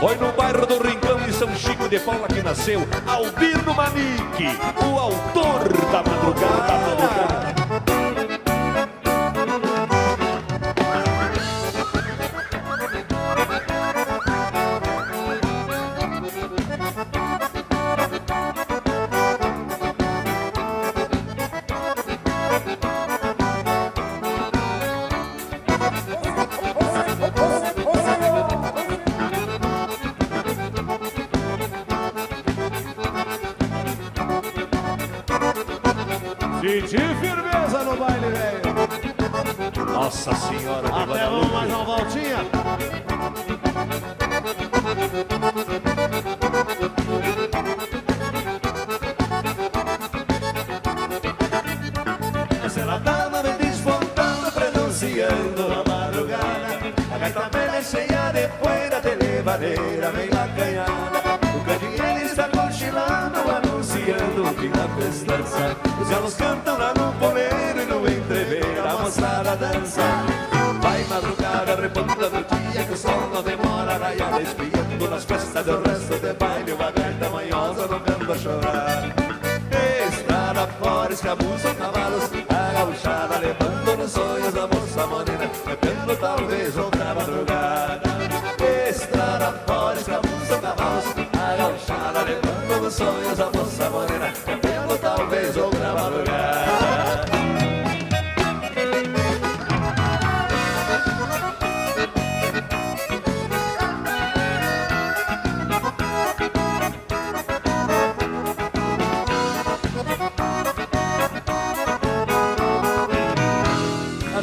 Foi no bairro do Rincão, em São Chico de Paula, que nasceu Albino Manique, o autor da madrugada. Senti firmeza no baile, velho. Nossa Senhora de Até vamos mais uma voltinha. Essa ela tava me despontando, pronunciando a madrugada. A gaita velha é cheia de poeira, de levadeira bem acanhada. O candeeiro está cochilando, anunciando o fim da festança. Os galos cantam lá no poleiro e no entreveiro a moçada dança. Vai madrugada, reponta do dia, que o sol não demora a raiar, espiando nas festas do resto de baile. Uma gaita manhosa no canto a chorar. Estrada fora, escabuzam cavalos, a gauchada levando nos sonhos da moça morena, bebendo talvez outra madrugada. Estrada fora, escabuzam cavalos, a gauchada levando nos sonhos da moça morena, bebendo talvez outra madrugada.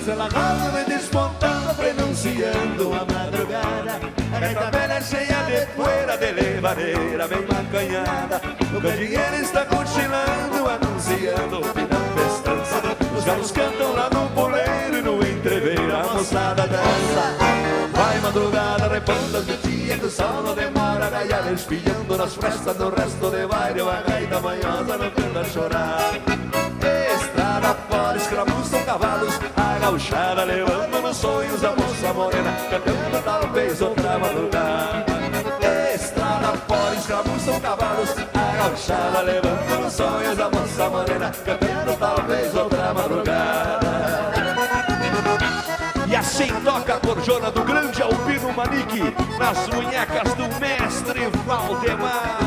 Ela me despontando, pronunciando a madrugada. A gaita velha cheia de poeira, de levadeira bem macanhada. O candeeiro está cochilando, anunciando o fim da festança. Os galos cantam lá no poleiro e no entreveiro a moçada dança. Vai madrugada, reponta do dia, que o sol não demora a raiar, espiando nas festas do resto de baile. Uma gaita manhosa no canto a chorar. Estrada fora, escramuçam cavalos, a gauchada levando nos sonhos a moça morena, cantando talvez outra madrugada. Estrada fora, escramuçam cavalos, a gauchada levando nos sonhos a moça morena, cantando talvez outra madrugada. E assim toca a corjona do grande Albino Manique, nas munhecas do mestre Valdemar.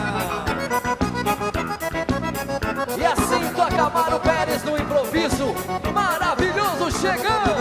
E assim toca Amaro Pérez no improviso maravilhoso chegando.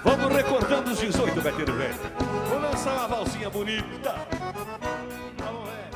Vamos recordando os 18, Betinho velho. Vou lançar uma valsinha bonita. Vamos ver.